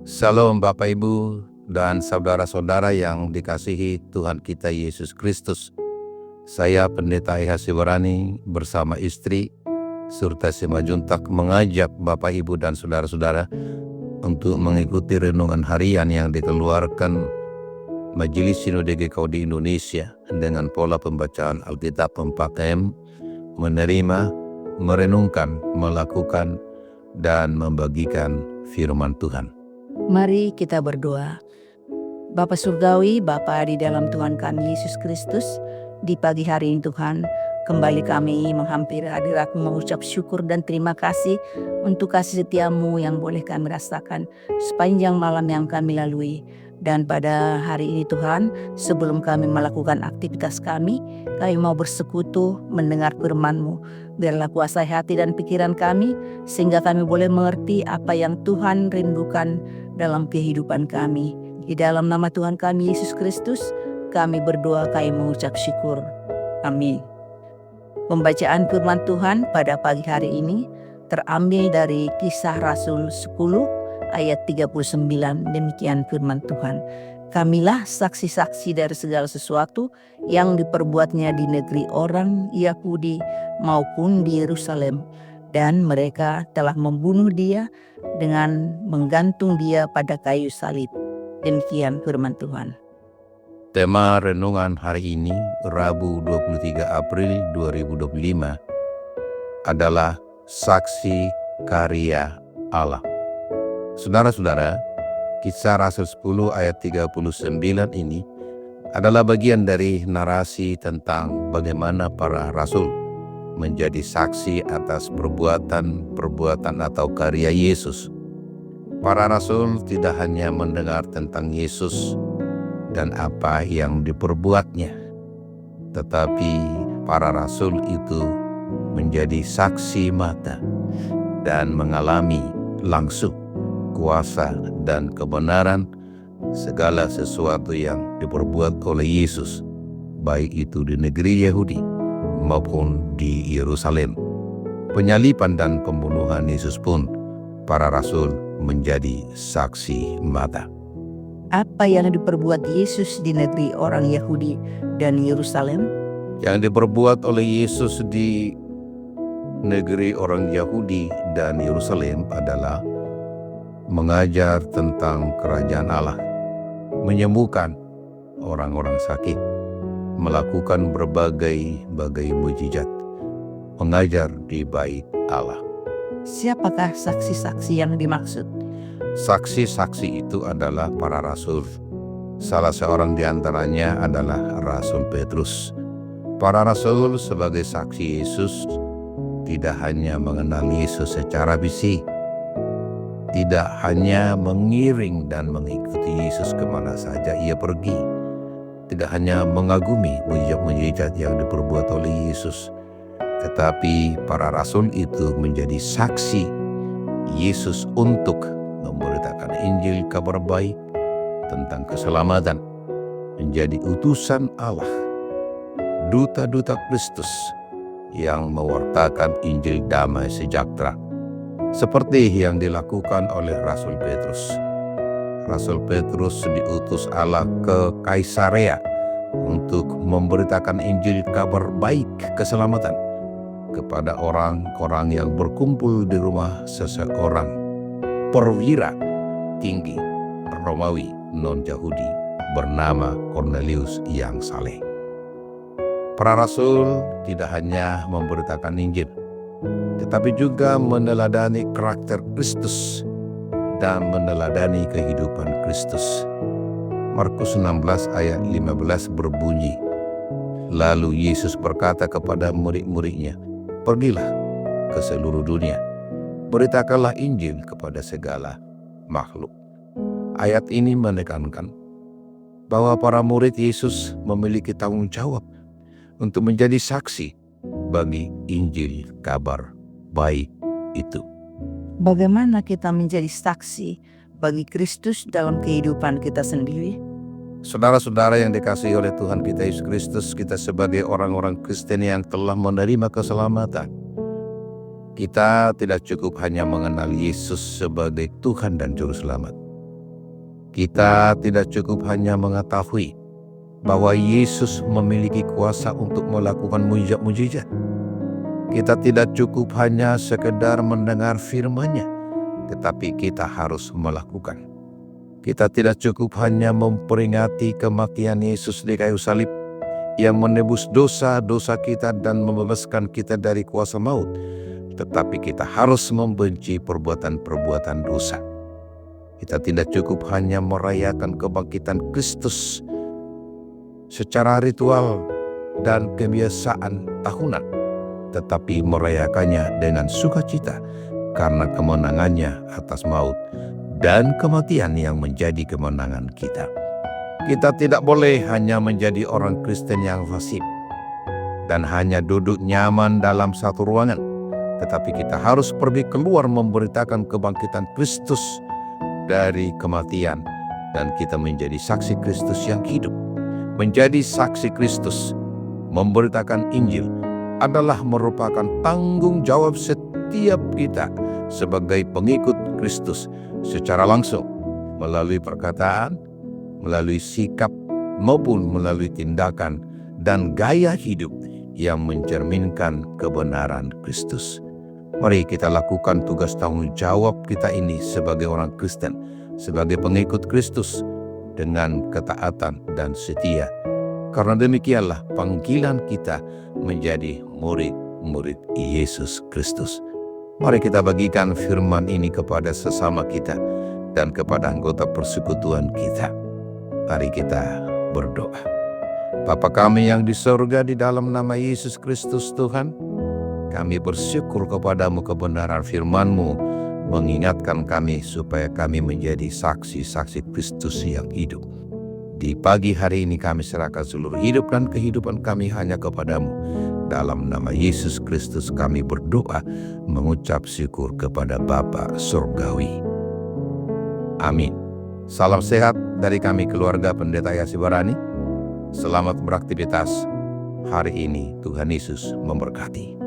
Salam Bapak Ibu dan saudara-saudara yang dikasihi Tuhan kita Yesus Kristus. Saya Pendeta Eha Siwarani bersama istri serta Simajuntak mengajak Bapak Ibu dan saudara-saudara untuk mengikuti renungan harian yang dikeluarkan Majelis Sinode GKI Indonesia dengan pola pembacaan Alkitab 4M, menerima, merenungkan, melakukan, dan membagikan firman Tuhan. Mari kita berdoa. Bapa Surgawi, Bapa di dalam Tuhan kami Yesus Kristus, di pagi hari ini Tuhan, kembali kami menghampiri hadirat-Mu mengucap syukur dan terima kasih untuk kasih setia-Mu yang boleh kami rasakan sepanjang malam yang kami lalui. Dan pada hari ini Tuhan, sebelum kami melakukan aktivitas kami mau bersekutu mendengar firman-Mu. Biarlah kuasai hati dan pikiran kami, sehingga kami boleh mengerti apa yang Tuhan rindukan dalam kehidupan kami. Di dalam nama Tuhan kami Yesus Kristus, kami berdoa, kami mengucap syukur. Amin. Pembacaan firman Tuhan pada pagi hari ini terambil dari Kisah Rasul 10 ayat 39. Demikian firman Tuhan. Kamilah saksi-saksi dari segala sesuatu yang diperbuatnya di negeri orang Yahudi maupun di Yerusalem, dan mereka telah membunuh dia dengan menggantung dia pada kayu salib. Demikian firman Tuhan. Tema renungan hari ini, Rabu 23 April 2025, adalah Saksi Karya Allah. Saudara-saudara, Kisah Rasul 10 ayat 39 ini adalah bagian dari narasi tentang bagaimana para rasul menjadi saksi atas perbuatan atau karya Yesus. Para rasul tidak hanya mendengar tentang Yesus dan apa yang diperbuatnya, tetapi para rasul itu menjadi saksi mata dan mengalami langsung kuasa dan kebenaran segala sesuatu yang diperbuat oleh Yesus, baik itu di negeri Yahudi maupun di Yerusalem. Penyaliban dan pembunuhan Yesus pun para rasul menjadi saksi mata. Apa yang diperbuat Yesus di negeri orang Yahudi dan Yerusalem? Yang diperbuat oleh Yesus di negeri orang Yahudi dan Yerusalem adalah mengajar tentang kerajaan Allah, menyembuhkan orang-orang sakit, melakukan berbagai mujizat, mengajar di bait Allah. Siapakah saksi-saksi yang dimaksud? Saksi-saksi itu adalah para rasul. Salah seorang di antaranya adalah Rasul Petrus. Para rasul sebagai saksi Yesus tidak hanya mengenal Yesus secara fisik, tidak hanya mengiring dan mengikuti Yesus kemana saja ia pergi, tidak hanya mengagumi mujizat yang diperbuat oleh Yesus, tetapi para rasul itu menjadi saksi Yesus untuk memberitakan Injil kabar baik tentang keselamatan, menjadi utusan Allah, duta-duta Kristus yang mewartakan Injil damai sejahtera, seperti yang dilakukan oleh Rasul Petrus. Rasul Petrus diutus Allah ke Kaisarea untuk memberitakan Injil kabar baik keselamatan kepada orang-orang yang berkumpul di rumah seseorang perwira tinggi Romawi non-Yahudi bernama Cornelius yang saleh. Para rasul tidak hanya memberitakan Injil, tetapi juga meneladani karakter Kristus dan meneladani kehidupan Kristus. Markus 16 ayat 15 berbunyi, lalu Yesus berkata kepada murid-muridnya, "Pergilah ke seluruh dunia, beritakanlah Injil kepada segala makhluk." Ayat ini menekankan bahwa para murid Yesus memiliki tanggung jawab untuk menjadi saksi bagi Injil kabar baik itu. Bagaimana kita menjadi saksi bagi Kristus dalam kehidupan kita sendiri? Saudara-saudara yang dikasihi oleh Tuhan kita Yesus Kristus, kita sebagai orang-orang Kristen yang telah menerima keselamatan, kita tidak cukup hanya mengenal Yesus sebagai Tuhan dan Juru Selamat, Kita tidak cukup hanya mengetahui bahwa Yesus memiliki kuasa untuk melakukan mujizat-mujizat. Kita tidak cukup hanya sekedar mendengar firman-Nya, tetapi kita harus melakukan. Kita tidak cukup hanya memperingati kematian Yesus di kayu salib yang menebus dosa-dosa kita dan membebaskan kita dari kuasa maut, tetapi kita harus membenci perbuatan-perbuatan dosa. Kita tidak cukup hanya merayakan kebangkitan Kristus secara ritual dan kebiasaan tahunan, tetapi merayakannya dengan sukacita karena kemenangannya atas maut dan kematian yang menjadi kemenangan kita. Kita tidak boleh hanya menjadi orang Kristen yang fasik dan hanya duduk nyaman dalam satu ruangan, tetapi kita harus pergi keluar memberitakan kebangkitan Kristus dari kematian, dan kita menjadi saksi Kristus yang hidup. Menjadi saksi Kristus, memberitakan Injil adalah merupakan tanggung jawab setiap kita sebagai pengikut Kristus secara langsung, melalui perkataan, melalui sikap, maupun melalui tindakan dan gaya hidup yang mencerminkan kebenaran Kristus. Mari kita lakukan tugas tanggung jawab kita ini sebagai orang Kristen, sebagai pengikut Kristus dengan ketaatan dan setia. Karena demikianlah panggilan kita menjadi murid-murid Yesus Kristus. Mari kita bagikan firman ini kepada sesama kita dan kepada anggota persekutuan kita. Mari kita berdoa. Bapa kami yang di surga, di dalam nama Yesus Kristus Tuhan, kami bersyukur kepadamu kebenaran firman-Mu mengingatkan kami supaya kami menjadi saksi-saksi Kristus yang hidup. Di pagi hari ini kami serahkan seluruh hidup dan kehidupan kami hanya kepadamu. Dalam nama Yesus Kristus kami berdoa mengucap syukur kepada Bapa Surgawi. Amin. Salam sehat dari kami keluarga Pendeta Yasibarani. Selamat beraktivitas hari ini. Tuhan Yesus memberkati.